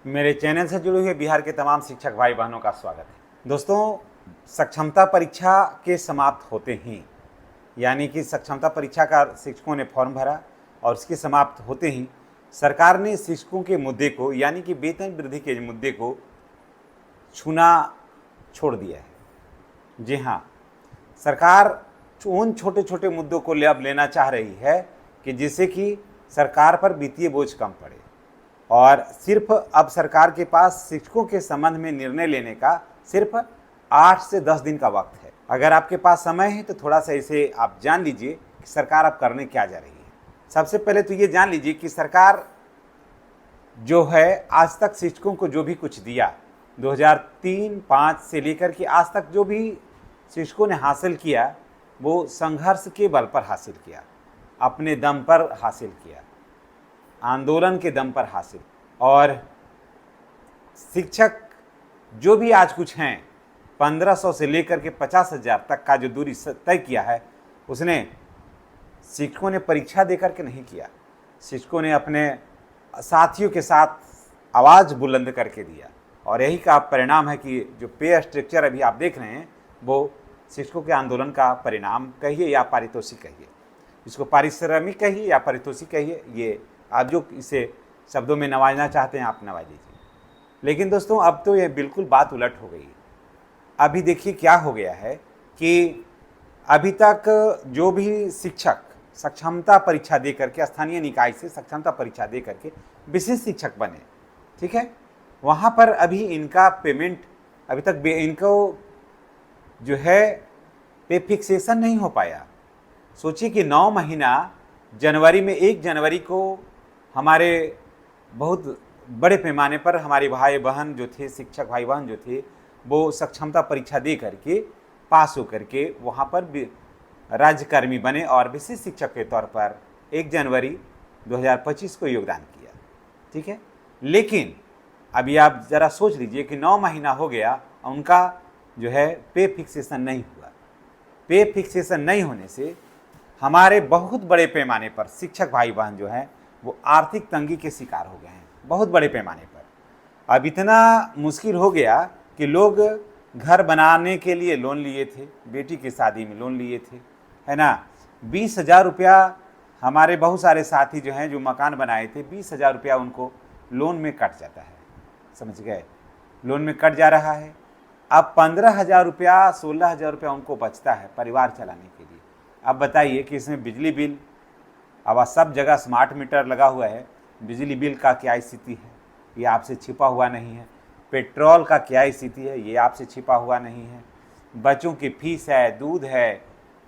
मेरे चैनल से जुड़े हुए बिहार के तमाम शिक्षक भाई बहनों का स्वागत है। दोस्तों, सक्षमता परीक्षा के समाप्त होते ही, यानी कि सक्षमता परीक्षा का शिक्षकों ने फॉर्म भरा और उसके समाप्त होते ही सरकार ने शिक्षकों के मुद्दे को, यानी कि वेतन वृद्धि के मुद्दे को छूना छोड़ दिया है। जी हाँ, सरकार उन छोटे छोटे मुद्दों को अब लेना चाह रही है कि जिससे कि सरकार पर वित्तीय बोझ कम पड़े, और सिर्फ अब सरकार के पास शिक्षकों के संबंध में निर्णय लेने का सिर्फ 8 से 10 दिन का वक्त है। अगर आपके पास समय है तो थोड़ा सा इसे आप जान लीजिए कि सरकार अब करने क्या जा रही है। सबसे पहले तो ये जान लीजिए कि सरकार जो है आज तक शिक्षकों को जो भी कुछ दिया, 2003-05 से लेकर के आज तक जो भी शिक्षकों ने हासिल किया वो संघर्ष के बल पर हासिल किया, अपने दम पर हासिल किया, आंदोलन के दम पर हासिल। और शिक्षक जो भी आज कुछ हैं, 1500 से लेकर के 50,000 तक का जो दूरी तय किया है, उसने शिक्षकों ने परीक्षा देकर के नहीं किया। शिक्षकों ने अपने साथियों के साथ आवाज़ बुलंद करके दिया, और यही का परिणाम है कि जो पे स्ट्रक्चर अभी आप देख रहे हैं वो शिक्षकों के आंदोलन का परिणाम कहिए या पारितोषिक कहिए, इसको पारिश्रमिक कहिए या पारितोषिक कहिए, ये आप जो इसे शब्दों में नवाजना चाहते हैं आप नवाज लीजिए। लेकिन दोस्तों, अब तो ये बिल्कुल बात उलट हो गई है। अभी देखिए क्या हो गया है कि अभी तक जो भी शिक्षक सक्षमता परीक्षा दे करके, स्थानीय निकाय से सक्षमता परीक्षा दे करके विशेष शिक्षक बने, ठीक है, वहाँ पर अभी इनका पेमेंट अभी तक इनको जो है पे फिक्सेशन नहीं हो पाया। सोचिए कि 9 महीना जनवरी में 1 जनवरी को हमारे बहुत बड़े पैमाने पर हमारे भाई बहन जो थे, शिक्षक भाई बहन जो थे, वो सक्षमता परीक्षा दे करके पास हो करके वहाँ पर राज्यकर्मी बने और विशेष शिक्षक के तौर पर 1 जनवरी 2025 को योगदान किया, ठीक है। लेकिन अभी आप ज़रा सोच लीजिए कि 9 महीना हो गया, उनका जो है पे फिक्सेशन नहीं हुआ। पे फिक्सेशन नहीं होने से हमारे बहुत बड़े पैमाने पर शिक्षक भाई बहन जो हैं वो आर्थिक तंगी के शिकार हो गए हैं, बहुत बड़े पैमाने पर। अब इतना मुश्किल हो गया कि लोग घर बनाने के लिए लोन लिए थे, बेटी की शादी में लोन लिए थे, है ना। 20,000 रुपया हमारे बहुत सारे साथी जो हैं जो मकान बनाए थे, 20,000 रुपया उनको लोन में कट जाता है, समझ गए, लोन में कट जा रहा है। अब 15,000 रुपया 16,000 रुपया उनको बचता है परिवार चलाने के लिए। अब बताइए कि इसमें बिजली बिल, अब सब जगह स्मार्ट मीटर लगा हुआ है, बिजली बिल का क्या स्थिति है ये आपसे छिपा हुआ नहीं है, पेट्रोल का क्या स्थिति है ये आपसे छिपा हुआ नहीं है, बच्चों की फीस है, दूध है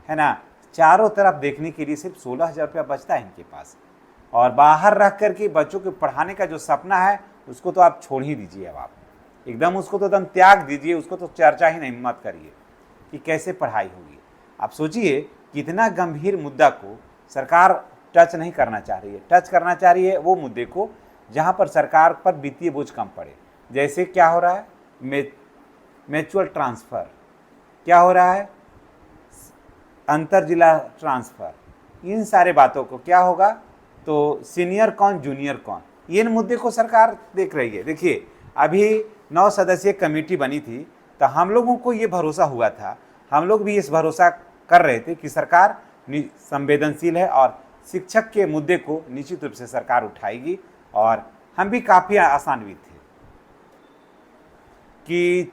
ना, चारों तरफ देखने के लिए सिर्फ 16,000 रुपया बचता है इनके पास। और बाहर रख कर के बच्चों को पढ़ाने का जो सपना है उसको तो आप छोड़ ही दीजिए, अब आप एकदम उसको तो एकदम त्याग दीजिए, उसको तो चर्चा ही नहीं मत करिए कि कैसे पढ़ाई होगी। आप सोचिए कितना गंभीर मुद्दा को सरकार टच नहीं करना चाह रही है। टच करना चाह रही है वो मुद्दे को जहां पर सरकार पर वित्तीय बोझ कम पड़े। जैसे क्या हो रहा है, म्यूचुअल ट्रांसफ़र, क्या हो रहा है, अंतर जिला ट्रांसफ़र, इन सारे बातों को क्या होगा तो सीनियर कौन जूनियर कौन, इन मुद्दे को सरकार देख रही है। देखिए अभी 9 सदस्यीय कमेटी बनी थी तो हम लोगों को ये भरोसा हुआ था, हम लोग भी इस भरोसा कर रहे थे कि सरकार संवेदनशील है और शिक्षक के मुद्दे को निश्चित रूप से सरकार उठाएगी। और हम भी काफ़ी आशान्वित थे कि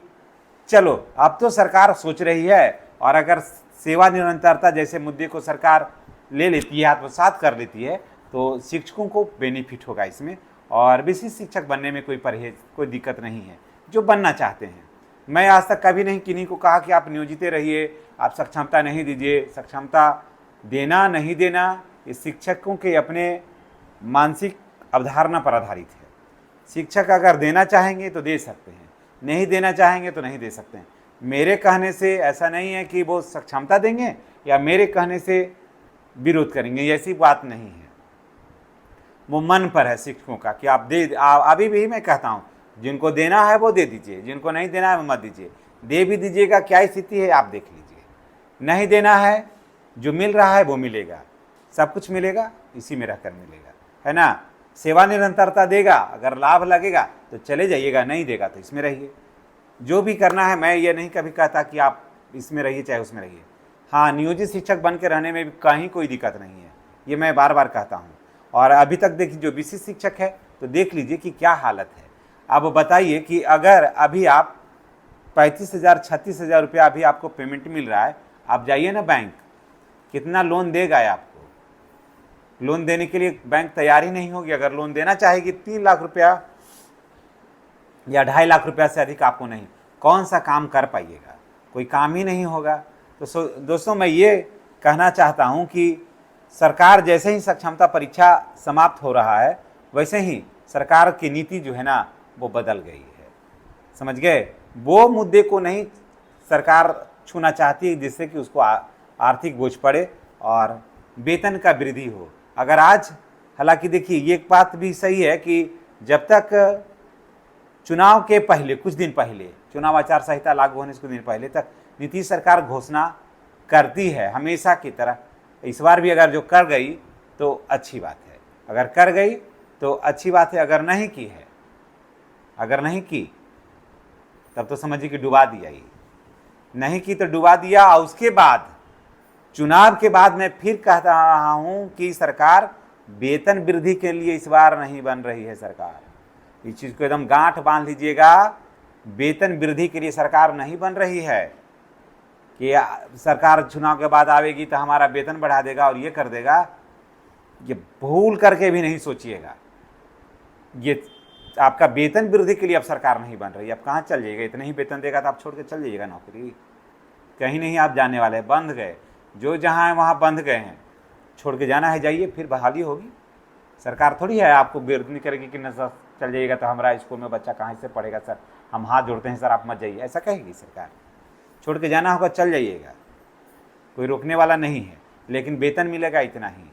चलो अब तो सरकार सोच रही है, और अगर सेवा निरंतरता जैसे मुद्दे को सरकार ले लेती है, आत्मसात कर लेती है, तो शिक्षकों को बेनिफिट होगा इसमें, और विशेष शिक्षक बनने में कोई दिक्कत नहीं है जो बनना चाहते हैं। मैं आज तक कभी नहीं किन्हीं को कहा कि आप नियोजित रहिए, आप सक्षमता नहीं दीजिए। सक्षमता देना नहीं देना ये शिक्षकों के अपने मानसिक अवधारणा पर आधारित है। शिक्षक अगर देना चाहेंगे तो दे सकते हैं, नहीं देना चाहेंगे तो नहीं दे सकते हैं। मेरे कहने से ऐसा नहीं है कि वो सक्षमता देंगे या मेरे कहने से विरोध करेंगे, ऐसी बात नहीं है। वो मन पर है शिक्षकों का कि आप अभी भी मैं कहता हूँ, जिनको देना है वो दे दीजिए, जिनको नहीं देना है वो मत दीजिए। दे भी दीजिएगा, क्या स्थिति है आप देख लीजिए। नहीं देना है, जो मिल रहा है वो मिलेगा, सब कुछ मिलेगा, इसी में रहकर मिलेगा, है ना। सेवा निरंतरता देगा, अगर लाभ लगेगा तो चले जाइएगा, नहीं देगा तो इसमें रहिए। जो भी करना है, मैं ये नहीं कभी कहता कि आप इसमें रहिए चाहे उसमें रहिए। हाँ, नियोजित शिक्षक बन के रहने में भी कहीं कोई दिक्कत नहीं है, ये मैं बार बार कहता हूँ। और अभी तक देखिए जो विशिष्ट शिक्षक है तो देख लीजिए कि क्या हालत है। अब बताइए कि अगर अभी आप 35,000 36,000 रुपया अभी आपको पेमेंट मिल रहा है, आप जाइए ना बैंक, कितना लोन देगा आपको? लोन देने के लिए बैंक तैयार ही नहीं होगी। अगर लोन देना चाहेगी 3 लाख रुपया या 2.5 लाख रुपया से अधिक आपको नहीं, कौन सा काम कर पाइएगा? कोई काम ही नहीं होगा। तो दोस्तों, मैं ये कहना चाहता हूँ कि सरकार जैसे ही सक्षमता परीक्षा समाप्त हो रहा है, वैसे ही सरकार की नीति जो है ना वो बदल गई है। समझ गए? वो मुद्दे को नहीं सरकार छूना चाहती जिससे कि उसको आर्थिक बोझ पड़े और वेतन का वृद्धि हो। अगर आज, हालांकि देखिए ये एक बात भी सही है कि जब तक चुनाव के पहले, कुछ दिन पहले, चुनाव आचार संहिता लागू होने से कुछ दिन पहले तक नीतीश सरकार घोषणा करती है हमेशा की तरह, इस बार भी अगर जो कर गई तो अच्छी बात है, अगर कर गई तो अच्छी बात है। अगर नहीं की है, अगर नहीं की तब तो समझिए कि डुबा दिया ही, नहीं की तो डुबा दिया। और उसके बाद चुनाव के बाद मैं फिर कह रहा हूं कि सरकार वेतन वृद्धि के लिए इस बार नहीं बन रही है। सरकार, इस चीज को एकदम गांठ बांध लीजिएगा, वेतन वृद्धि के लिए सरकार नहीं बन रही है कि सरकार चुनाव के बाद आवेगी तो हमारा वेतन बढ़ा देगा और ये कर देगा। ये भूल करके भी नहीं सोचिएगा, ये आपका वेतन वृद्धि के लिए अब सरकार नहीं बन रही। अब कहाँ चल जाइएगा? इतना ही वेतन देगा तो आप छोड़ के चल जाइएगा नौकरी? कहीं नहीं आप जाने वाले, बंद गए, जो जहाँ है वहाँ बंद गए हैं, छोड़ के जाना है जाइए, फिर बहाली होगी। सरकार थोड़ी है आपको विरोध करेगी कि न सर चल जाइएगा तो हमारा स्कूल में बच्चा कहाँ से पढ़ेगा, सर हम हाथ जोड़ते हैं, सर आप मत जाइए, ऐसा कहेगी सरकार? छोड़ के जाना होगा चल जाइएगा, कोई रोकने वाला नहीं है। लेकिन वेतन मिलेगा इतना ही,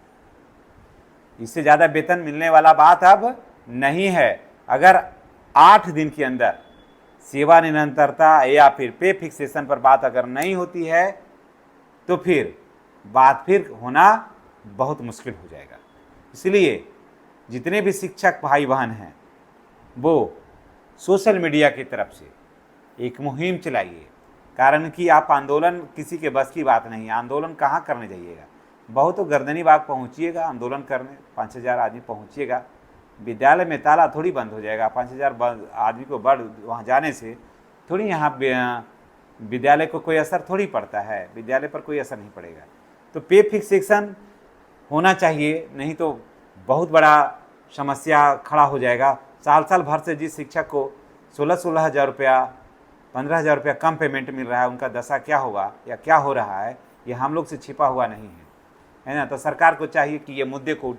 इससे ज़्यादा वेतन मिलने वाला बात अब नहीं है। अगर 8 दिन के अंदर सेवा निरंतरता या फिर पे फिक्सेशन पर बात अगर नहीं होती है तो फिर बात फिर होना बहुत मुश्किल हो जाएगा। इसलिए जितने भी शिक्षक भाई बहन हैं वो सोशल मीडिया की तरफ से एक मुहिम चलाइए, कारण कि आप आंदोलन किसी के बस की बात नहीं है। आंदोलन कहाँ करने जाइएगा? बहुत तो गर्दनी बाग पहुँचिएगा आंदोलन करने, 5,000 आदमी पहुँचिएगा, विद्यालय में ताला थोड़ी बंद हो जाएगा। 5,000 आदमी को बढ़ वहाँ जाने से थोड़ी यहाँ विद्यालय को कोई असर थोड़ी पड़ता है, विद्यालय पर कोई असर नहीं पड़ेगा। तो पे फिक्सेशन होना चाहिए, नहीं तो बहुत बड़ा समस्या खड़ा हो जाएगा। साल भर से जिस शिक्षक को 16,000 रुपया 15,000 रुपया कम पेमेंट मिल रहा है, उनका दशा क्या होगा या क्या हो रहा है, ये हम लोग से छिपा हुआ नहीं है ना। तो सरकार को चाहिए कि ये मुद्दे को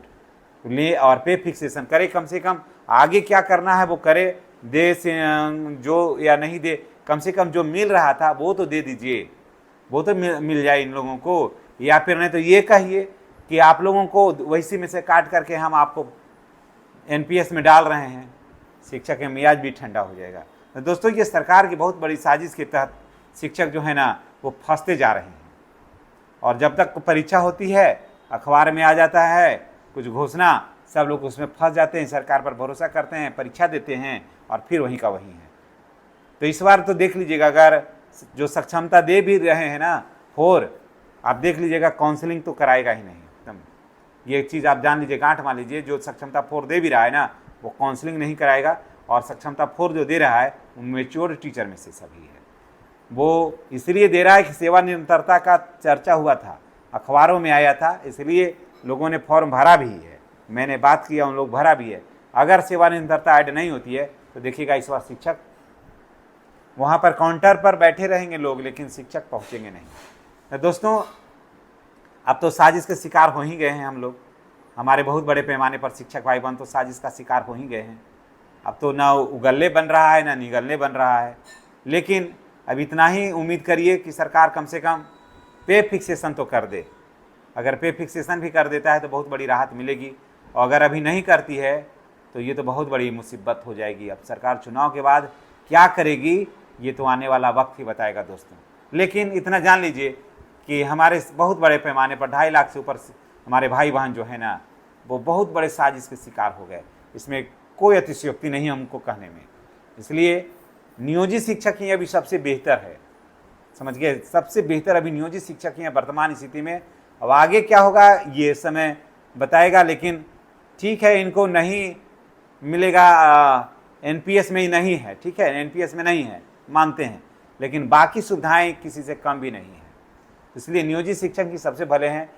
ले और पे फिक्सेशन करे। कम से कम आगे क्या करना है वो करे, दे से जो या नहीं दे, कम से कम जो मिल रहा था वो तो दे दीजिए, वो तो मिल जाए इन लोगों को। या फिर नहीं तो ये कहिए कि आप लोगों को वैसी में से काट करके हम आपको NPS में डाल रहे हैं, शिक्षक का मिजाज भी ठंडा हो जाएगा। तो दोस्तों, ये सरकार की बहुत बड़ी साजिश के तहत शिक्षक जो है ना वो फंसते जा रहे हैं। और जब तक परीक्षा होती है, अखबार में आ जाता है कुछ घोषणा, सब लोग उसमें फंस जाते हैं, सरकार पर भरोसा करते हैं, परीक्षा देते हैं और फिर वहीं का वहीं है। तो इस बार तो देख लीजिएगा, अगर जो सक्षमता दे भी रहे हैं ना 4, आप देख लीजिएगा काउंसलिंग तो कराएगा ही नहीं एकदम। ये चीज़ आप जान लीजिए, गांठ मान लीजिए, जो सक्षमता 4 दे भी रहा है ना वो काउंसलिंग नहीं कराएगा। और सक्षमता 4 जो दे रहा है वो मैच्योर टीचर में से सभी है। वो इसलिए दे रहा है कि सेवा निरंतरता का चर्चा हुआ था, अखबारों में आया था, इसलिए लोगों ने फॉर्म भरा भी है, मैंने बात किया, उन लोग भरा भी है। अगर सेवा निरंतरता ऐड नहीं होती है तो देखिएगा इस बार शिक्षक वहाँ पर काउंटर पर बैठे रहेंगे लोग, लेकिन शिक्षक पहुँचेंगे नहीं। तो दोस्तों, अब तो साजिश के शिकार हो ही गए हैं हम लोग, हमारे बहुत बड़े पैमाने पर शिक्षक भाई बहन तो साजिश का शिकार हो ही गए हैं। अब तो ना उगलने बन रहा है ना निगलने बन रहा है। लेकिन अब इतना ही उम्मीद करिए कि सरकार कम से कम पे फिक्सेशन तो कर दे। अगर पे फिक्सेशन भी कर देता है तो बहुत बड़ी राहत मिलेगी, और अगर अभी नहीं करती है तो ये तो बहुत बड़ी मुसीबत हो जाएगी। अब सरकार चुनाव के बाद क्या करेगी ये तो आने वाला वक्त ही बताएगा दोस्तों। लेकिन इतना जान लीजिए कि हमारे बहुत बड़े पैमाने पर 2.5 लाख से ऊपर हमारे भाई बहन जो है ना वो बहुत बड़े साजिश के शिकार हो गए। इसमें कोई अतिशयोक्ति नहीं है हमको कहने में। इसलिए नियोजित शिक्षक ही अभी सबसे बेहतर है, समझ गए, सबसे बेहतर अभी नियोजित शिक्षक ही हैं वर्तमान स्थिति में। अब आगे क्या होगा ये समय बताएगा, लेकिन ठीक है, इनको नहीं मिलेगा, एनपीएस में ही नहीं है, ठीक है, एनपीएस में नहीं है मानते हैं, लेकिन बाकी सुविधाएं किसी से कम भी नहीं है। इसलिए नियोजित शिक्षक ही सबसे भले हैं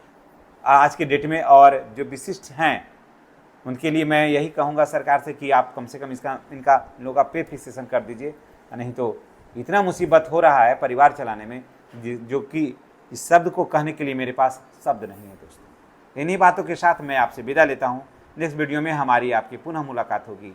आज के डेट में। और जो विशिष्ट हैं उनके लिए मैं यही कहूँगा सरकार से कि आप कम से कम इनका लोगों का पे फिक्सेशन कर दीजिए, नहीं तो इतना मुसीबत हो रहा है परिवार चलाने में जो कि इस शब्द को कहने के लिए मेरे पास शब्द नहीं है। दोस्तों, इन्हीं बातों के साथ मैं आपसे विदा लेता हूँ। नेक्स्ट वीडियो में हमारी आपकी पुनः मुलाकात होगी।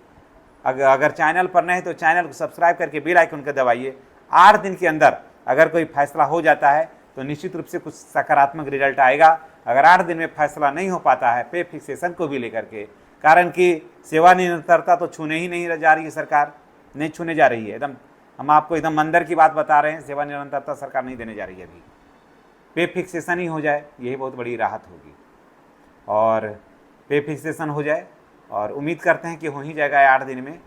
अगर चैनल पर नए हैं तो चैनल को सब्सक्राइब करके बेल आइकन को दबाइए। 8 दिन के अंदर अगर कोई फैसला हो जाता है तो निश्चित रूप से कुछ सकारात्मक रिजल्ट आएगा। अगर 8 दिन में फैसला नहीं हो पाता है पे फिक्सेशन को भी लेकर के, कारण कि सेवा निरंतरता तो छूने ही नहीं जा रही है, सरकार नहीं छूने जा रही है। एकदम हम आपको एकदम अंदर की बात बता रहे हैं, सेवा निरंतरता सरकार नहीं देने जा रही है। अभी पे फिक्सेशन ही हो जाए, यही बहुत बड़ी राहत होगी। और पे फिक्सेशन हो जाए और उम्मीद करते हैं कि हो ही जाएगा 8 दिन में।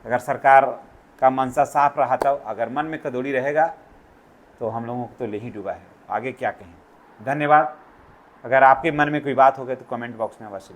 अगर सरकार का मंशा साफ रहा तो, अगर मन में कदौड़ी रहेगा तो हम लोगों को तो ले ही डूबा है, आगे क्या कहें। धन्यवाद। अगर आपके मन में कोई बात हो गई तो कमेंट बॉक्स में अवश्य